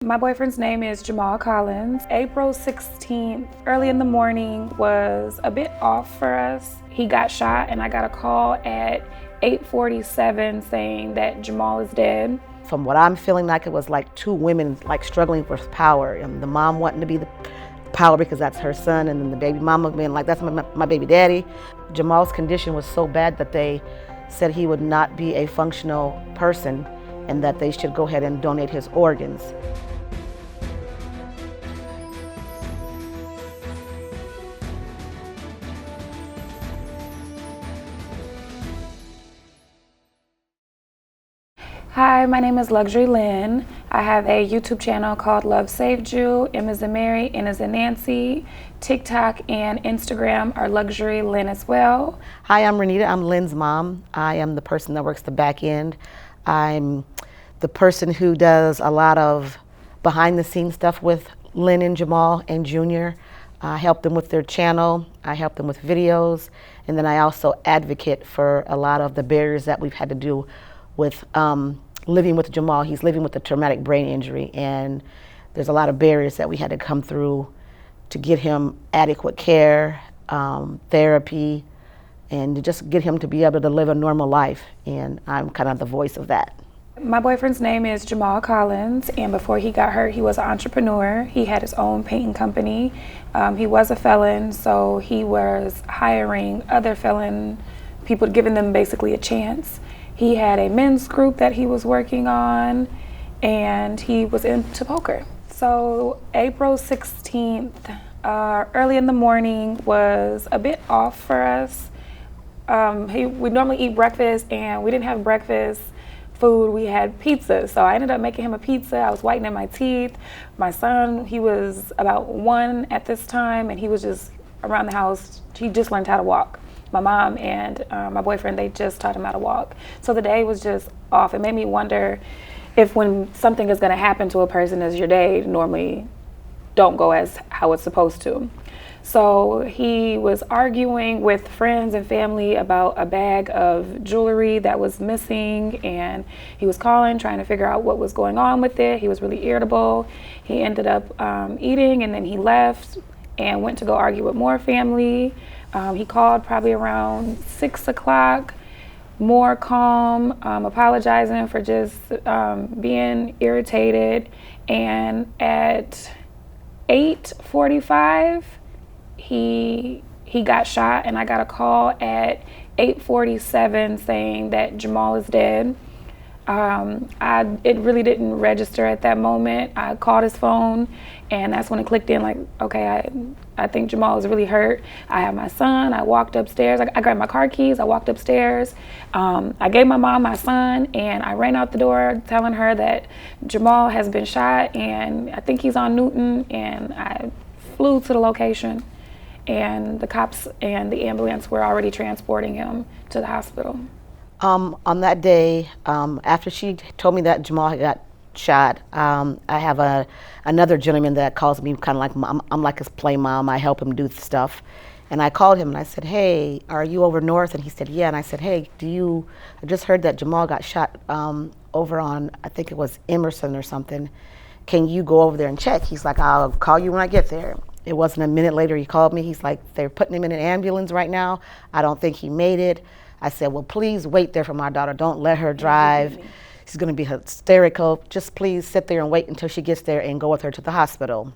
My boyfriend's name is Jamal Collins. April 16th, early in the morning, was a bit off for us. He got shot and I got a call at 8:47 saying that Jamal is dead. From what I'm feeling like, it was like two women struggling for power, and the mom wanting to be the power because that's her son, and then the baby mama being like, that's my baby daddy. Jamal's condition was so bad that they said he would not be a functional person and that they should go ahead and donate his organs. Hi, my name is Luxury Lynn. I have a YouTube channel called Love Saved You. M is in Mary, N is in Nancy. TikTok and Instagram are Luxury Lynn as well. Hi, I'm Renita. I'm Lynn's mom. I am the person that works the back end. I'm the person who does a lot of behind the scenes stuff with Lynn and Jamal and Junior. I help them with their channel. I help them with videos. And then I also advocate for a lot of the barriers that we've had to do with living with Jamal. He's living with a traumatic brain injury, and there's a lot of barriers that we had to come through to get him adequate care, therapy, and to just get him to be able to live a normal life. And I'm kind of the voice of that. My boyfriend's name is Jamal Collins, and before he got hurt, he was an entrepreneur. He had his own painting company. He was a felon, so he was hiring other felon people, giving them basically a chance. He had a men's group that he was working on, and he was into poker. So April 16th, early in the morning, was a bit off for us. We normally eat breakfast, and we didn't have breakfast food. We had pizza, so I ended up making him a pizza. I was whitening my teeth. My son, he was about 1 at this time, and he was just around the house. He just learned how to walk. My mom and my boyfriend, they just taught him how to walk. So the day was just off. It made me wonder if when something is going to happen to a person, as your day normally don't go as how it's supposed to. So he was arguing with friends and family about a bag of jewelry that was missing, and he was calling, trying to figure out what was going on with it. He was really irritable. He ended up eating, and then he left and went to go argue with more family. He called probably around 6 o'clock, more calm, apologizing for just being irritated. And at 8:45, he got shot, and I got a call at 8:47 saying that Jamal is dead. It really didn't register at that moment. I called his phone, and that's when it clicked in, like, okay, I think Jamal is really hurt. I have my son. I walked upstairs. I grabbed my car keys. I walked upstairs. I gave my mom my son, and I ran out the door telling her that Jamal has been shot, and I think he's on Newton, and I flew to the location, and the cops and the ambulance were already transporting him to the hospital. On that day, after she told me that Jamal had got shot, I have another gentleman that calls me kind of like mom. I'm like his play mom. I help him do stuff. And I called him and I said, hey, are you over north? And he said, yeah. And I said, hey, I just heard that Jamal got shot over on, I think it was Emerson or something. Can you go over there and check? He's like, I'll call you when I get there. It wasn't a minute later he called me. He's like, they're putting him in an ambulance right now. I don't think he made it. I said, well, please wait there for my daughter. Don't let her drive. She's going to be hysterical. Just please sit there and wait until she gets there and go with her to the hospital.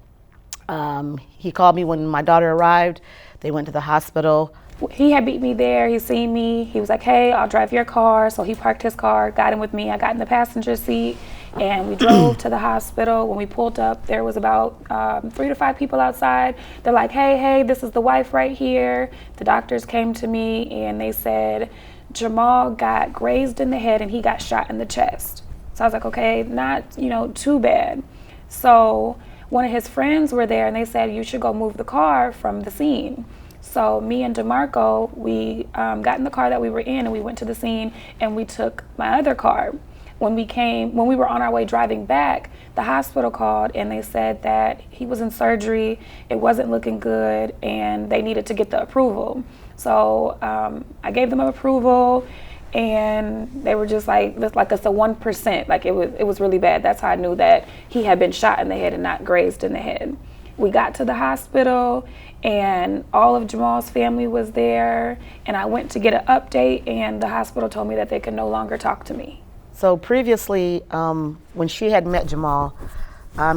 He called me when my daughter arrived. They went to the hospital. He had beat me there. He seen me. He was like, hey, I'll drive your car. So he parked his car, got in with me. I got in the passenger seat, and we drove to the hospital. When we pulled up, there was about 3 to 5 people outside. They're like, hey, this is the wife right here. The doctors came to me, and they said Jamal got grazed in the head, and he got shot in the chest. So I was like, okay, not too bad. So one of his friends were there, and they said, you should go move the car from the scene. So me and DeMarco, we got in the car that we were in, and we went to the scene, and we took my other car. When we were on our way driving back, the hospital called, and they said that he was in surgery, it wasn't looking good, and they needed to get the approval. So I gave them approval, and they were just like, it's like it's a 1%. Like it was really bad. That's how I knew that he had been shot in the head and not grazed in the head. We got to the hospital and all of Jamal's family was there, and I went to get an update, and the hospital told me that they could no longer talk to me. So previously, when she had met Jamal,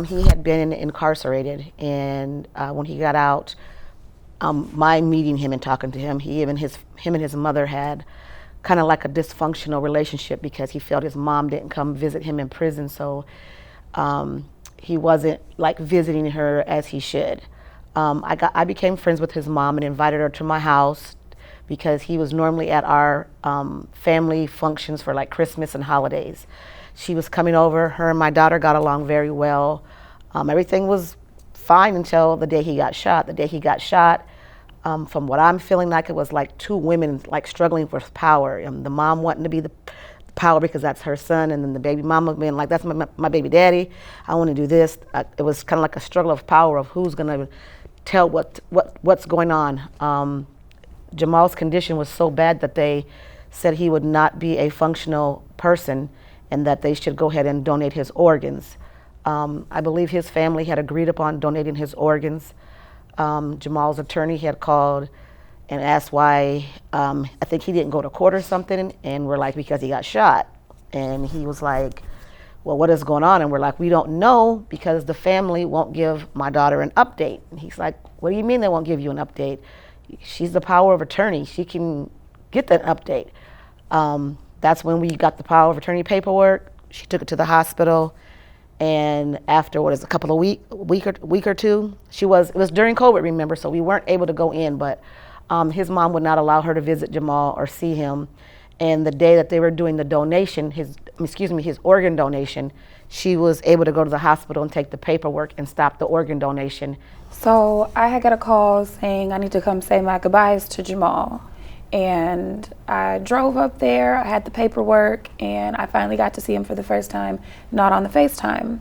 he had been incarcerated, and when he got out, my meeting him and talking to him, him and his mother had kind of like a dysfunctional relationship because he felt his mom didn't come visit him in prison, so he wasn't like visiting her as he should. I became friends with his mom and invited her to my house because he was normally at our family functions for like Christmas and holidays. She was coming over. Her and my daughter got along very well. Everything was fine until the day he got shot. The day he got shot, from what I'm feeling like, it was like two women like struggling for power. The mom wanting to be the power because that's her son, and then the baby mama being like, that's my baby daddy, I want to do this. It was kind of like a struggle of power of who's going to tell what's going on. Jamal's condition was so bad that they said he would not be a functional person and that they should go ahead and donate his organs. I believe his family had agreed upon donating his organs. Jamal's attorney had called and asked why, I think he didn't go to court or something, and we're like, because he got shot. And he was like, well, what is going on? And we're like, we don't know because the family won't give my daughter an update. And he's like, what do you mean they won't give you an update? She's the power of attorney. She can get that update. That's when we got the power of attorney paperwork. She took it to the hospital. And after a couple of week or two, it was during COVID, remember, so we weren't able to go in, but his mom would not allow her to visit Jamal or see him. And the day that they were doing the donation, his organ donation, she was able to go to the hospital and take the paperwork and stop the organ donation. So I had got a call saying I need to come say my goodbyes to Jamal. And I drove up there, I had the paperwork, and I finally got to see him for the first time, not on the FaceTime.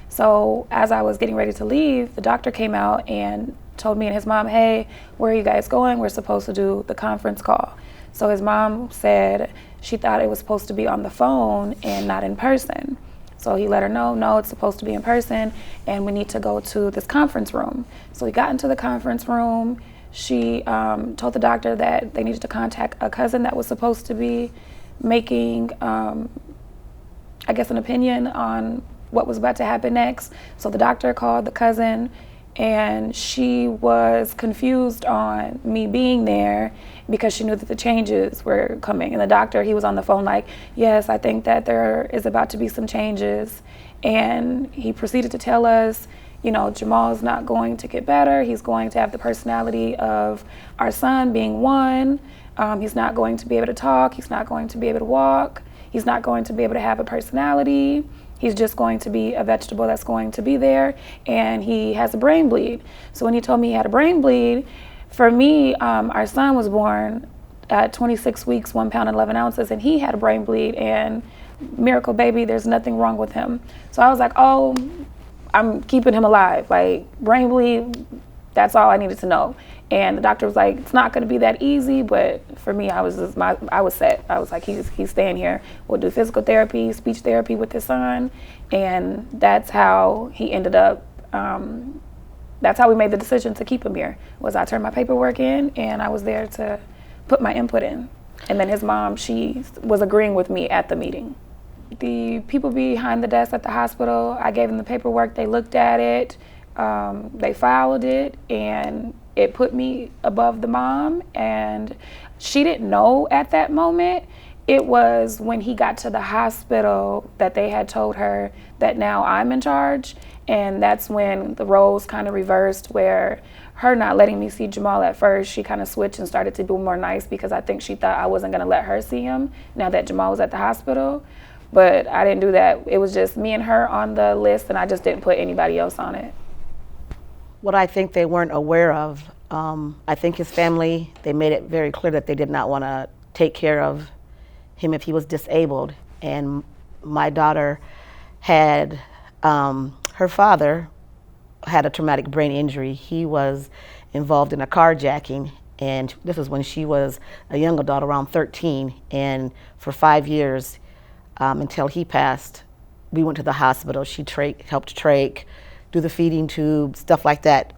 So as I was getting ready to leave, the doctor came out and told me and his mom, hey, where are you guys going? We're supposed to do the conference call. So his mom said she thought it was supposed to be on the phone and not in person. So he let her know, no, it's supposed to be in person, and we need to go to this conference room. So we got into the conference room. She told the doctor that they needed to contact a cousin that was supposed to be making, I guess, an opinion on what was about to happen next. So the doctor called the cousin, and she was confused on me being there because she knew that the changes were coming. And the doctor, he was on the phone like, yes, I think that there is about to be some changes. And he proceeded to tell us, you know, Jamal's not going to get better. He's going to have the personality of our son being one. He's not going to be able to talk. He's not going to be able to walk. He's not going to be able to have a personality. He's just going to be a vegetable that's going to be there, and he has a brain bleed. So when he told me he had a brain bleed, for me, our son was born at 26 weeks, 1 pound and 11 ounces, and he had a brain bleed, and miracle baby, there's nothing wrong with him. So I was like, oh, I'm keeping him alive. Like, brain bleed, that's all I needed to know. And the doctor was like, it's not going to be that easy, but for me, I was set. I was like, he's staying here. We'll do physical therapy, speech therapy with his son, and that's how he ended up. That's how we made the decision to keep him here. Was I turned my paperwork in, and I was there to put my input in. And then his mom, she was agreeing with me at the meeting. The people behind the desk at the hospital, I gave them the paperwork. They looked at it, they filed it, and it put me above the mom, and she didn't know at that moment. It was when he got to the hospital that they had told her that now I'm in charge, and that's when the roles kind of reversed, where her not letting me see Jamal at first, she kind of switched and started to be more nice because I think she thought I wasn't going to let her see him now that Jamal was at the hospital. But I didn't do that. It was just me and her on the list, and I just didn't put anybody else on it. What I think they weren't aware of, I think his family, they made it very clear that they did not want to take care of him if he was disabled. And my daughter had, her father had a traumatic brain injury. He was involved in a carjacking, and this was when she was a young adult, around 13. And for 5 years, until he passed, we went to the hospital. She helped trach, do the feeding tube, stuff like that,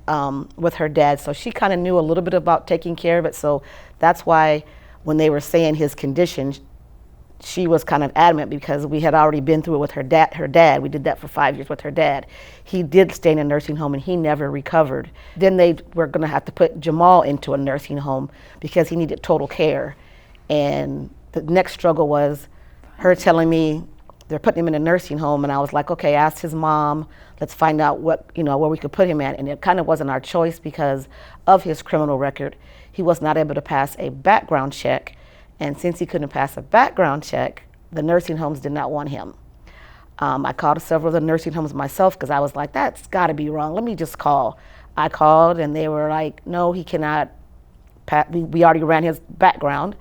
with her dad. So she kind of knew a little bit about taking care of it. So that's why when they were saying his condition, she was kind of adamant, because we had already been through it with her dad. We did that for 5 years with her dad. He did stay in a nursing home and he never recovered. Then they were going to have to put Jamal into a nursing home because he needed total care. And the next struggle was her telling me they're putting him in a nursing home, and I was like, okay, ask his mom, let's find out where we could put him at. And it kind of wasn't our choice because of his criminal record. He was not able to pass a background check. And since he couldn't pass a background check, the nursing homes did not want him. I called several of the nursing homes myself because I was like, that's got to be wrong. Let me just call. I called and they were like, no, he cannot. We already ran his background.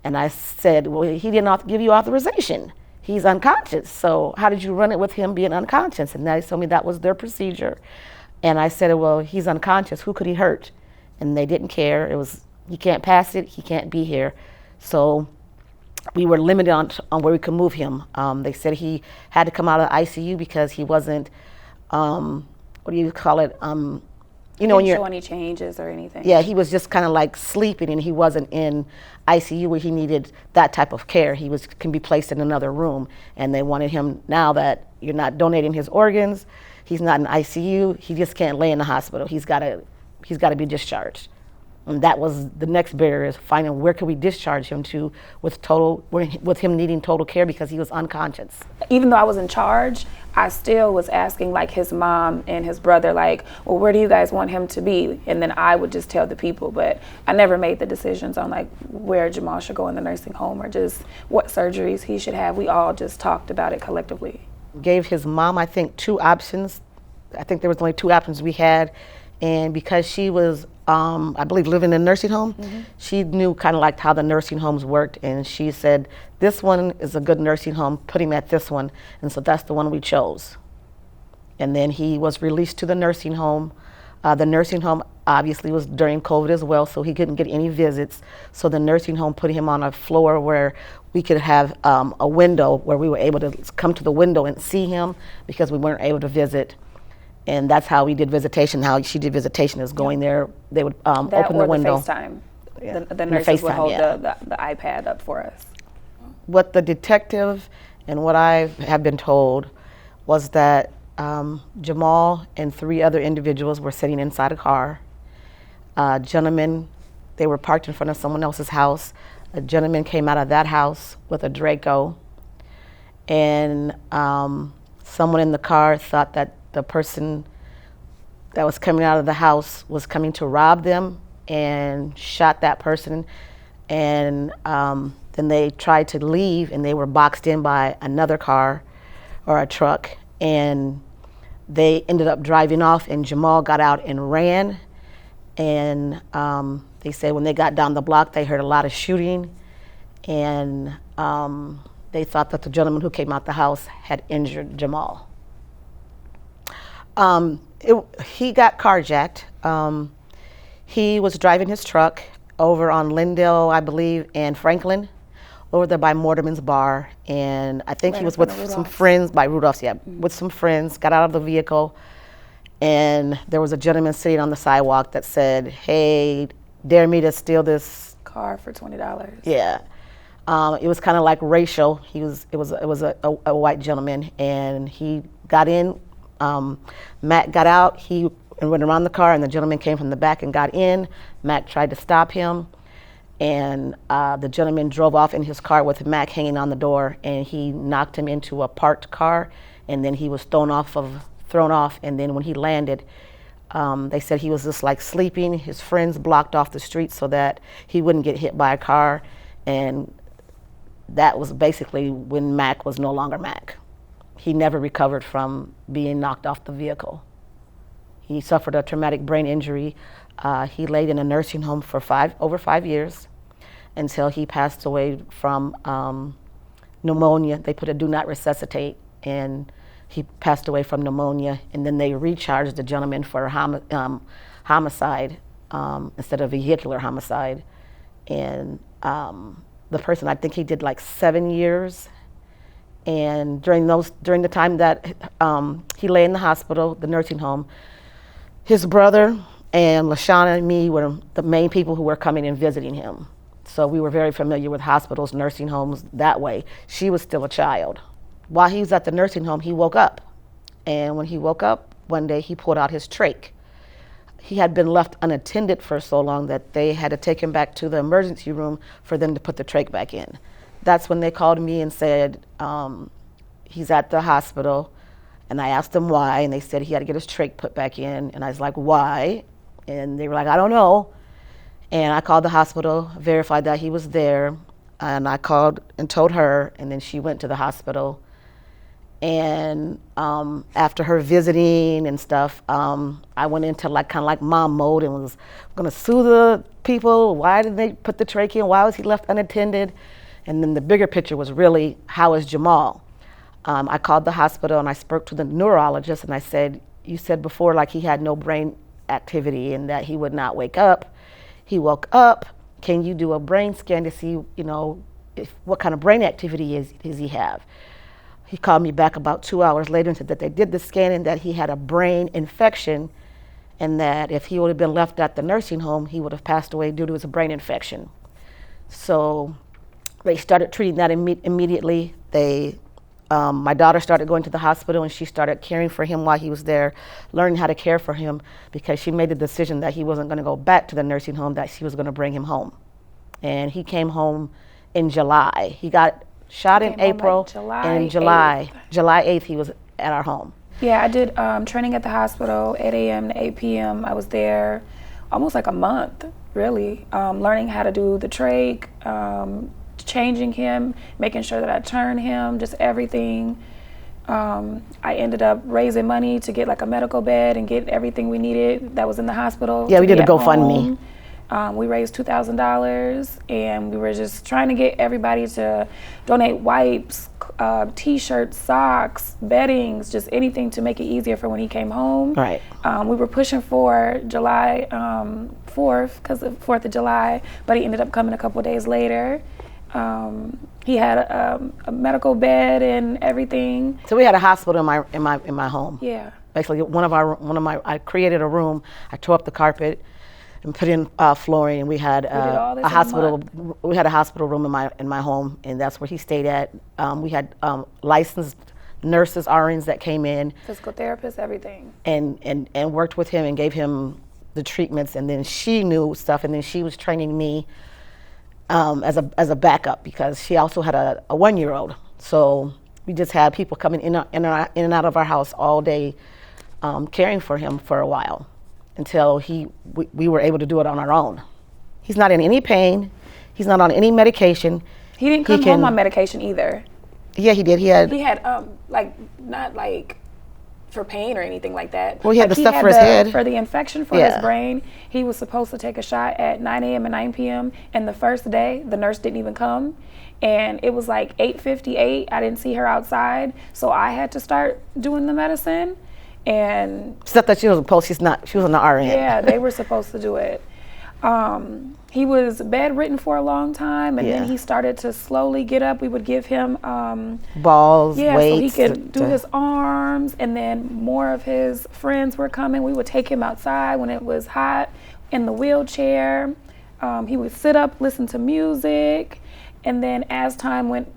And I said, well, he didn't give you authorization. He's unconscious. So how did you run it with him being unconscious? And they told me that was their procedure. And I said, well, he's unconscious. Who could he hurt? And they didn't care. It was, he can't pass it. He can't be here. So we were limited on where we could move him. They said he had to come out of the ICU because he wasn't, what do you call it? When Didn't show any changes or anything. Yeah, he was just kind of like sleeping, and he wasn't in ICU where he needed that type of care. He can be placed in another room, and they wanted him, now that you're not donating his organs, he's not in ICU, he just can't lay in the hospital. He's got to be discharged. And that was the next barrier, is finding where could we discharge him to with him needing total care because he was unconscious. Even though I was in charge, I still was asking like his mom and his brother, like, well, where do you guys want him to be? And then I would just tell the people, but I never made the decisions on like where Jamal should go in the nursing home or just what surgeries he should have. We all just talked about it collectively. Gave his mom, I think, 2 options. I think there was only 2 options we had. And because she was, I believe, living in a nursing home, she knew kind of like how the nursing homes worked. And she said, this one is a good nursing home, put him at this one. And so that's the one we chose. And then he was released to the nursing home. The nursing home obviously was during COVID as well, so he couldn't get any visits. So the nursing home put him on a floor where we could have a window where we were able to come to the window and see him because we weren't able to visit. And that's how we did visitation. How she did visitation is going there. They would open the window. FaceTime. Yeah. The nurses would hold yeah. the iPad up for us. What the detective and what I have been told was that Jamal and 3 other individuals were sitting inside a car. Gentlemen, they were parked in front of someone else's house. A gentleman came out of that house with a Draco, and someone in the car thought that the person that was coming out of the house was coming to rob them and shot that person. And then they tried to leave, and they were boxed in by another car or a truck, and they ended up driving off, and Jamal got out and ran. And they said when they got down the block, they heard a lot of shooting, and they thought that the gentleman who came out the house had injured Jamal. He got carjacked. He was driving his truck over on Lindell, I believe, and Franklin, over there by Mortimer's Bar. And I think he was with some friends, by Rudolph's, yeah, with some friends, got out of the vehicle. And there was a gentleman sitting on the sidewalk that said, hey, dare me to steal this car for $20. Yeah. It was kind of like racial. It was a white gentleman, and he got in. Matt got out, he went around the car, and the gentleman came from the back and got in. Matt tried to stop him, and the gentleman drove off in his car with Matt hanging on the door, and he knocked him into a parked car, and then he was thrown off, and then when he landed, they said he was just like sleeping. His friends blocked off the street so that he wouldn't get hit by a car, and that was basically when Mac was no longer Mac. He never recovered from being knocked off the vehicle. He suffered a traumatic brain injury. He laid in a nursing home for over 5 years until he passed away from pneumonia. They put a do not resuscitate, and he passed away from pneumonia. And then they recharged the gentleman for homicide instead of vehicular homicide. And the person, I think he did like 7 years. And during the time that he lay in the hospital, the nursing home, his brother and LaShawna and me were the main people who were coming and visiting him. So we were very familiar with hospitals, nursing homes that way. She was still a child. While he was at the nursing home, he woke up. And when he woke up, one day he pulled out his trach. He had been left unattended for so long that they had to take him back to the emergency room for them to put the trach back in. That's when they called me and said, he's at the hospital. And I asked them why, and they said he had to get his trach put back in. And I was like, why? And they were like, I don't know. And I called the hospital, verified that he was there, and I called and told her, and then she went to the hospital. And after her visiting and stuff, I went into kind of like mom mode and was gonna sue the people. Why did they put the trach in? Why was he left unattended? And then the bigger picture was really, how is Jamal? I called the hospital and I spoke to the neurologist and I said, you said before like he had no brain activity and that he would not wake up. He woke up. Can you do a brain scan to see, what kind of brain activity does he have? He called me back about 2 hours later and said that they did the scan and that he had a brain infection and that if he would have been left at the nursing home, he would have passed away due to his brain infection. So they started treating that immediately. My daughter started going to the hospital and she started caring for him while he was there, learning how to care for him because she made the decision that he wasn't going to go back to the nursing home, that she was going to bring him home. And he came home in July. He got shot in April, and in July 8th, he was at our home. Yeah, I did training at the hospital, 8 a.m. to 8 p.m. I was there almost like a month, really, learning how to do the trach, changing him, making sure that I turned him, just everything. I ended up raising money to get like a medical bed and get everything we needed that was in the hospital. Yeah, we did a GoFundMe. We raised $2,000 and we were just trying to get everybody to donate wipes, t-shirts, socks, beddings, just anything to make it easier for when he came home. Right. We were pushing for July 4th because of 4th of July, but he ended up coming a couple days later. He had a medical bed and everything. So we had a hospital in my home. Yeah. Basically, I created a room. I tore up the carpet and put in flooring, and we had a hospital. We had a hospital room in my home, and that's where he stayed at. We had licensed nurses, RNs that came in, physical therapists, everything, and worked with him and gave him the treatments. And then she knew stuff, and then she was training me as a backup because she also had a 1-year-old. So we just had people coming in and out of our house all day, caring for him for a while, until we were able to do it on our own. He's not in any pain. He's not on any medication. He didn't come home on medication either. Yeah, he did. He had not like for pain or anything like that. Well, he had the stuff for his head. For the infection for his brain, he was supposed to take a shot at 9 a.m. and 9 p.m. And the first day, the nurse didn't even come. And it was like 8:58. I didn't see her outside. So I had to start doing the medicine. And stuff that she was supposed, she was on the RN. Yeah, they were supposed to do it. He was bedridden for a long time, and then he started to slowly get up. We would give him balls, weights, so he could do his arms, and then more of his friends were coming. We would take him outside when it was hot in the wheelchair. He would sit up, listen to music, and then as time went,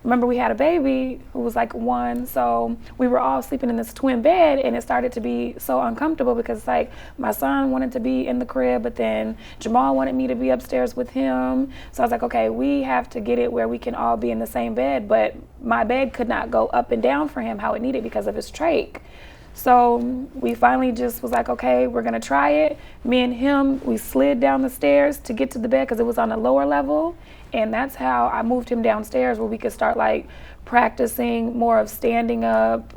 remember we had a baby who was like 1, so we were all sleeping in this twin bed, and it started to be so uncomfortable because like my son wanted to be in the crib, but then Jamal wanted me to be upstairs with him. So I was like, okay, we have to get it where we can all be in the same bed, but my bed could not go up and down for him how it needed because of his trach. So we finally just was like, okay, we're gonna try it. Me and him, we slid down the stairs to get to the bed because it was on a lower level. And that's how I moved him downstairs where we could start like practicing more of standing up,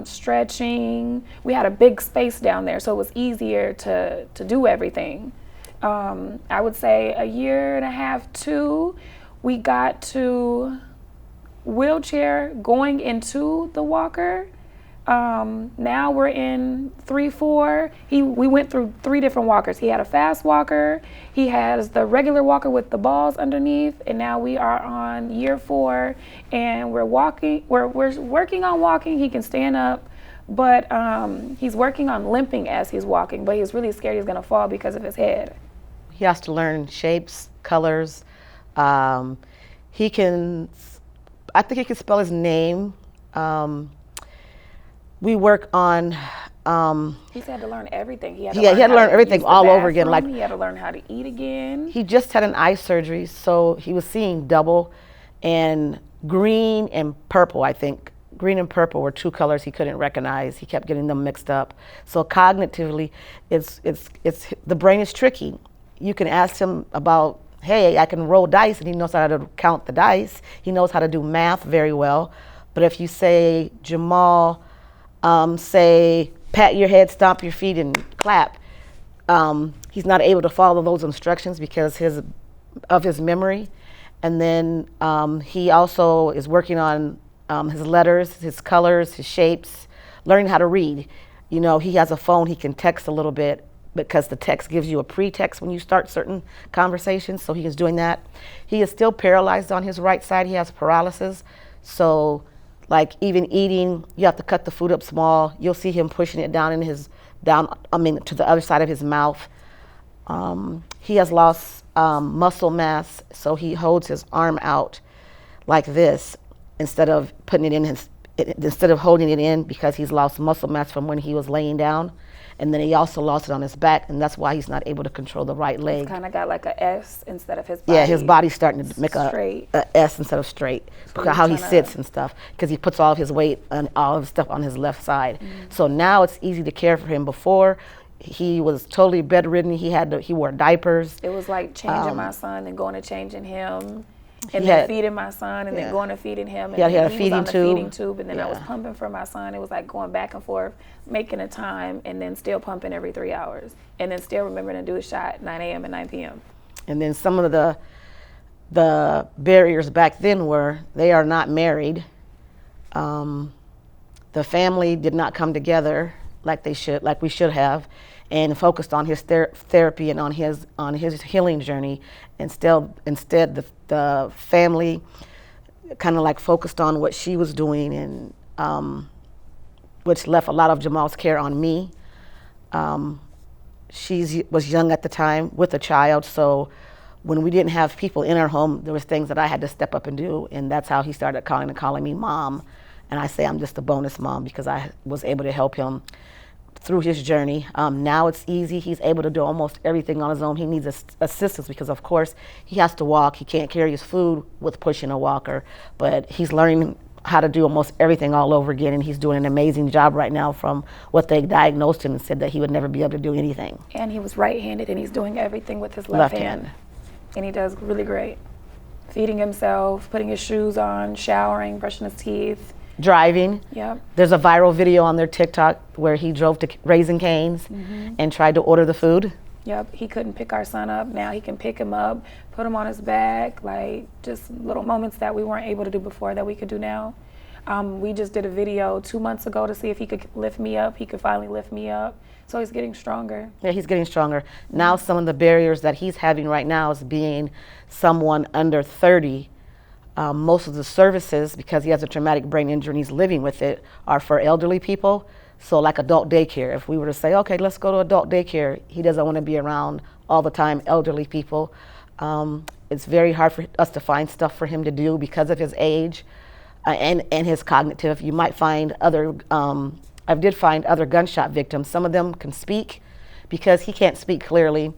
stretching. We had a big space down there, so it was easier to do everything. I would say 1.5 years, 2, we got to wheelchair going into the walker. Now we're in 3-4. We went through 3 different walkers. He had a fast walker, he has the regular walker with the balls underneath, and now we are on year 4, and we're working on walking. He can stand up, but he's working on limping as he's walking, but he's really scared he's gonna fall because of his head. He has to learn shapes, colors. I think he can spell his name. We work on. He's had to learn everything. He had to learn everything all over again. Like, he had to learn how to eat again. He just had an eye surgery, so he was seeing double, and green and purple. I think green and purple were 2 colors he couldn't recognize. He kept getting them mixed up. So cognitively, it's the brain is tricky. You can ask him about, hey, I can roll dice, and he knows how to count the dice. He knows how to do math very well. But if you say, Jamal, say, pat your head, stomp your feet, and clap, he's not able to follow those instructions because of his memory. And then he also is working on his letters, his colors, his shapes, learning how to read. You know, he has a phone, he can text a little bit because the text gives you a pretext when you start certain conversations, so he is doing that. He is still paralyzed on his right side. He has paralysis. So, like, even eating, you have to cut the food up small. You'll see him pushing it down to the other side of his mouth. He has lost muscle mass, so he holds his arm out like this instead of holding it in, because he's lost muscle mass from when he was laying down. And then he also lost it on his back, and that's why he's not able to control the right leg. He's kind of got like a S instead of his body. Yeah, his body's starting to make a S instead of straight, because how he sits and stuff, because he puts all of his weight and all of his stuff on his left side. Mm-hmm. So now it's easy to care for him. Before, he was totally bedridden. He wore diapers. It was like changing my son and going to changing him. And then feeding my son, and then going to feeding him. And he had a feeding tube, and then I was pumping for my son. It was like going back and forth, making a time, and then still pumping every 3 hours, and then still remembering to do a shot at 9 a.m. and 9 p.m. And then some of the barriers back then were they are not married. The family did not come together like we should have, and focused on his therapy and on his healing journey. Instead, the family kind of like focused on what she was doing, and which left a lot of Jamal's care on me. She was young at the time with a child, so when we didn't have people in our home, there was things that I had to step up and do, and that's how he started calling me mom. And I say I'm just a bonus mom because I was able to help him through his journey. Now it's easy. He's able to do almost everything on his own. He needs assistance because, of course, he has to walk. He can't carry his food with pushing a walker, but he's learning how to do almost everything all over again, and he's doing an amazing job right now from what they diagnosed him and said that he would never be able to do anything. And he was right-handed, and he's doing everything with his left hand. And he does really great. Feeding himself, putting his shoes on, showering, brushing his teeth. Driving. Yep. There's a viral video on their TikTok where he drove to Raising Cane's and tried to order the food. Yep, he couldn't pick our son up. Now he can pick him up, put him on his back, like just little moments that we weren't able to do before that we could do now. We just did a video 2 months ago to see if he could lift me up. He could finally lift me up. So he's getting stronger. Yeah, he's getting stronger. Now some of the barriers that he's having right now is being someone under 30. Most of the services, because he has a traumatic brain injury and he's living with it, are for elderly people. So like adult daycare, if we were to say, okay, let's go to adult daycare, he doesn't want to be around all the time elderly people. It's very hard for us to find stuff for him to do because of his age and his cognitive. You might find other, I did find other gunshot victims. Some of them can speak because he can't speak clearly.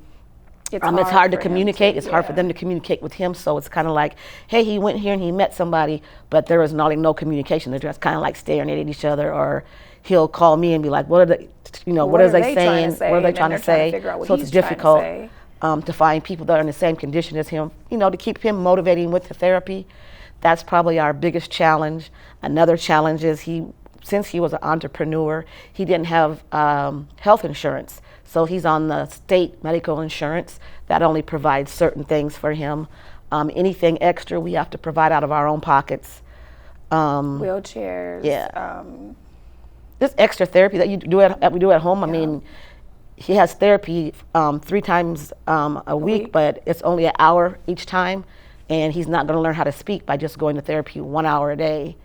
It's hard to communicate. It's hard for them to communicate with him. So it's kind of like, hey, he went here and he met somebody, but there is no communication. They're just kind of like staring at each other, or he'll call me and be like, what are they, what are they saying? What are they trying to say? So it's difficult to find people that are in the same condition as him, to keep him motivating with the therapy. That's probably our biggest challenge. Another challenge is since he was an entrepreneur, he didn't have health insurance. So he's on the state medical insurance that only provides certain things for him. Anything extra we have to provide out of our own pockets. Wheelchairs. Yeah. this extra therapy that we do at home. I mean, he has therapy 3 times a week, but it's only an hour each time, and he's not going to learn how to speak by just going to therapy 1 hour a day.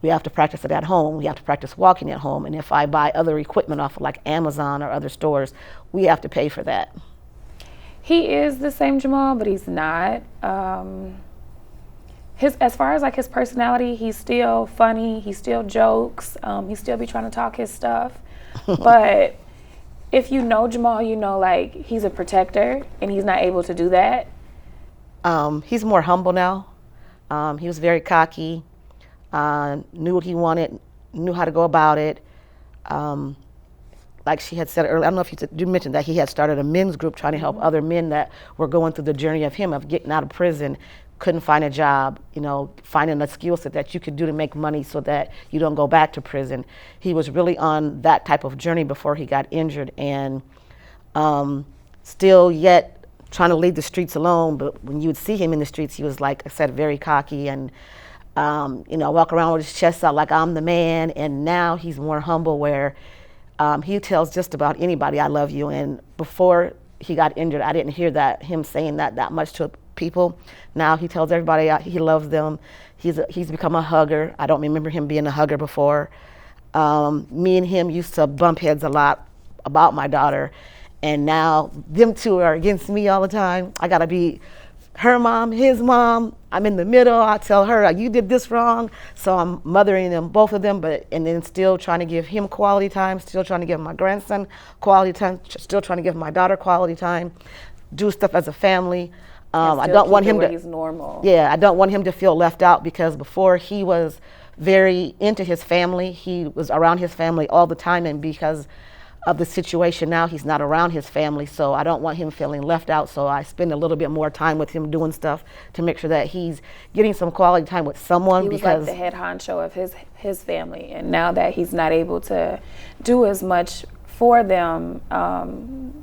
We have to practice it at home. We have to practice walking at home, and if I buy other equipment off of like Amazon or other stores, we have to pay for that. He is the same Jamal, but he's not. As far as like his personality, he's still funny. He still jokes. He still be trying to talk his stuff. But if you know Jamal, you know like he's a protector, and he's not able to do that. He's more humble now. He was very cocky. Knew what he wanted. Knew how to go about it. Like she had said earlier, I don't know if you mentioned that he had started a men's group trying to help other men that were going through the journey of getting out of prison, couldn't find a job, finding a skill set that you could do to make money so that you don't go back to prison. He was really on that type of journey before he got injured, and still yet trying to leave the streets alone. But when you would see him in the streets, he was, like I said, very cocky and walk around with his chest out like I'm the man. And now he's more humble, where he tells just about anybody, I love you. And before he got injured, I didn't hear him saying that much to people. Now he tells everybody he loves them. He's become a hugger. I don't remember him being a hugger before. Me and him used to bump heads a lot about my daughter, and now them two are against me all the time. I gotta be her mom, his mom. I'm in the middle. I tell her, you did this wrong. So I'm mothering them, both of them, and then still trying to give him quality time, still trying to give my grandson quality time, still trying to give my daughter quality time, do stuff as a family. I don't want him to. He's normal. Yeah, I don't want him to feel left out, because before he was very into his family. He was around his family all the time, and because of the situation now, he's not around his family, so I don't want him feeling left out. So I spend a little bit more time with him doing stuff to make sure that he's getting some quality time with someone. He was like the head honcho of his family, and now that he's not able to do as much for them,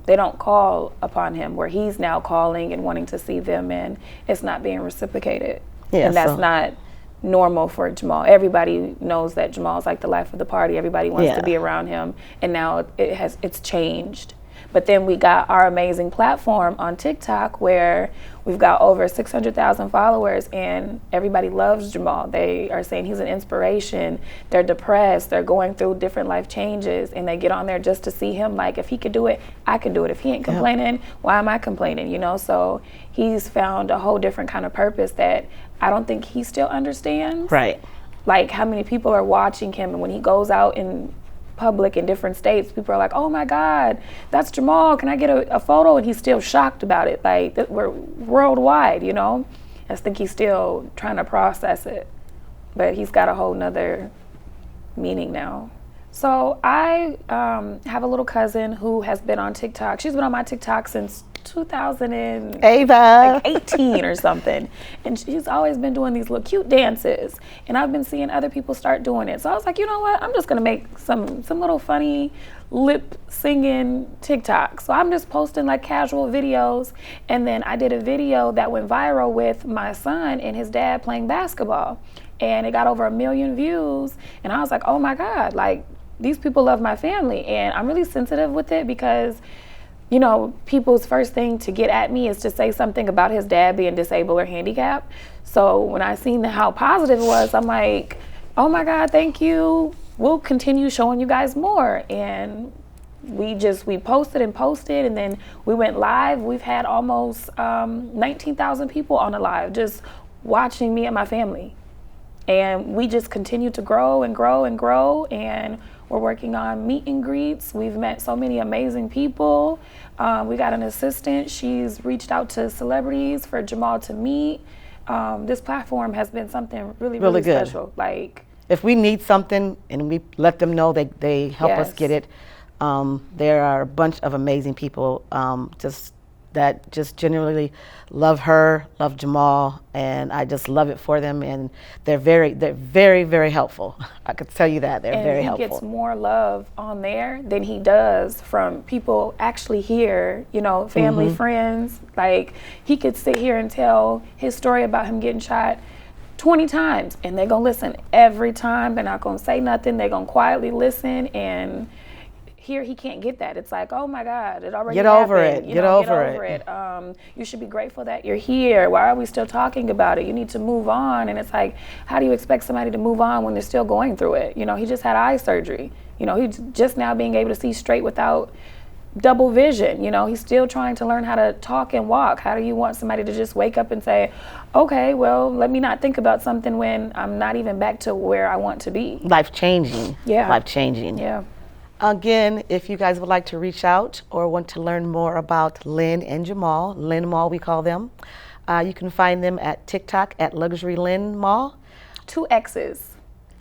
they don't call upon him, where he's now calling and wanting to see them, and it's not being reciprocated. Yeah, and that's not normal for Jamal. Everybody knows that Jamal's like the life of the party. Everybody wants to be around him, and now it's changed. But then we got our amazing platform on TikTok, where we've got over 600,000 followers, and everybody loves Jamal. They are saying he's an inspiration. They're depressed. They're going through different life changes, and they get on there just to see him. Like, if he could do it, I can do it. If he ain't complaining, why am I complaining? You know, so he's found a whole different kind of purpose that I don't think he still understands. Right. Like, how many people are watching him, and when he goes out in public in different states, people are like, oh my God, that's Jamal, can I get a photo? And he's still shocked about it. Like, we're worldwide, you know? I think he's still trying to process it, but he's got a whole nother meaning now. So I have a little cousin who has been on TikTok. She's been on my TikTok since 2018 or something, and she's always been doing these little cute dances, and I've been seeing other people start doing it. So I was like, you know what, I'm just gonna make some little funny lip singing TikTok. So I'm just posting like casual videos, and then I did a video that went viral with my son and his dad playing basketball, and it got over 1 million views, and I was like, oh my God, like, these people love my family. And I'm really sensitive with it, because you know, people's first thing to get at me is to say something about his dad being disabled or handicapped. So when I seen how positive it was, I'm like, oh my God, thank you. We'll continue showing you guys more. And we posted, and then we went live. We've had almost 19,000 people on the live just watching me and my family. And we just continue to grow and grow and grow, and we're working on meet and greets. We've met so many amazing people. We got an assistant. She's reached out to celebrities for Jamal to meet. This platform has been something really good. Special. Like, if we need something and we let them know, they help us get it. There are a bunch of amazing people that just genuinely love her, love Jamal, and I just love it for them. And they're very, very helpful. I could tell you that they're very helpful. And he gets more love on there than he does from people actually here, you know, family, friends. Like, he could sit here and tell his story about him getting shot 20 times, and they're gonna listen every time. They're not gonna say nothing. They're gonna quietly listen. And here he can't get that. It's like, oh my God, it already happened. Get over it. You should be grateful that you're here. Why are we still talking about it? You need to move on. And it's like, how do you expect somebody to move on when they're still going through it? He just had eye surgery. He's just now being able to see straight without double vision. He's still trying to learn how to talk and walk. How do you want somebody to just wake up and say, okay, well, let me not think about something when I'm not even back to where I want to be? Life changing. Yeah. Life changing. Yeah. Again, if you guys would like to reach out or want to learn more about Lynn and Jamal, Lynn Mall we call them, you can find them at TikTok at Luxury Lynn Mall. 2 X's.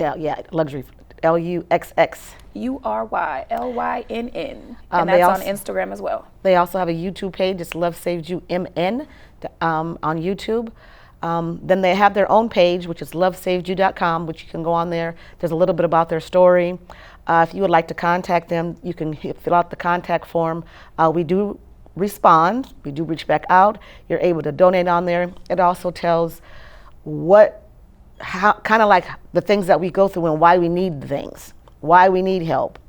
Yeah, Luxury, LUXX. URYLYNN. And that's on Instagram as well. They also have a YouTube page. It's Love Saved You MN on YouTube. Then they have their own page, which is lovesavedyou.com, which you can go on there. There's a little bit about their story. If you would like to contact them, you can fill out the contact form. We do respond. We do reach back out. You're able to donate on there. It also tells kind of like the things that we go through and why we need things, why we need help.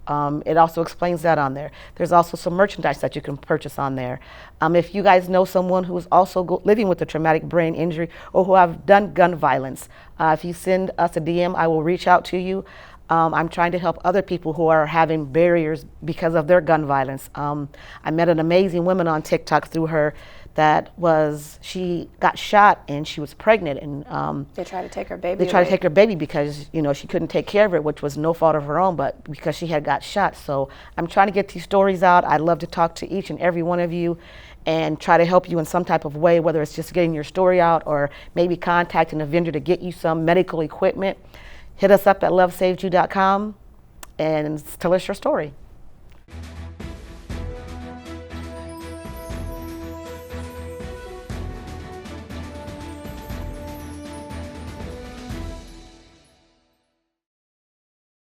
It also explains that on there. There's also some merchandise that you can purchase on there. If you guys know someone who is also living with a traumatic brain injury or who have done gun violence, if you send us a DM, I will reach out to you. I'm trying to help other people who are having barriers because of their gun violence. I met an amazing woman on TikTok through her she got shot and she was pregnant, and they tried to take her baby. They tried to take her baby because she couldn't take care of it, which was no fault of her own, but because she had got shot. So I'm trying to get these stories out. I'd love to talk to each and every one of you and try to help you in some type of way, whether it's just getting your story out or maybe contacting a vendor to get you some medical equipment. Hit us up at lovesavedyou.com and tell us your story.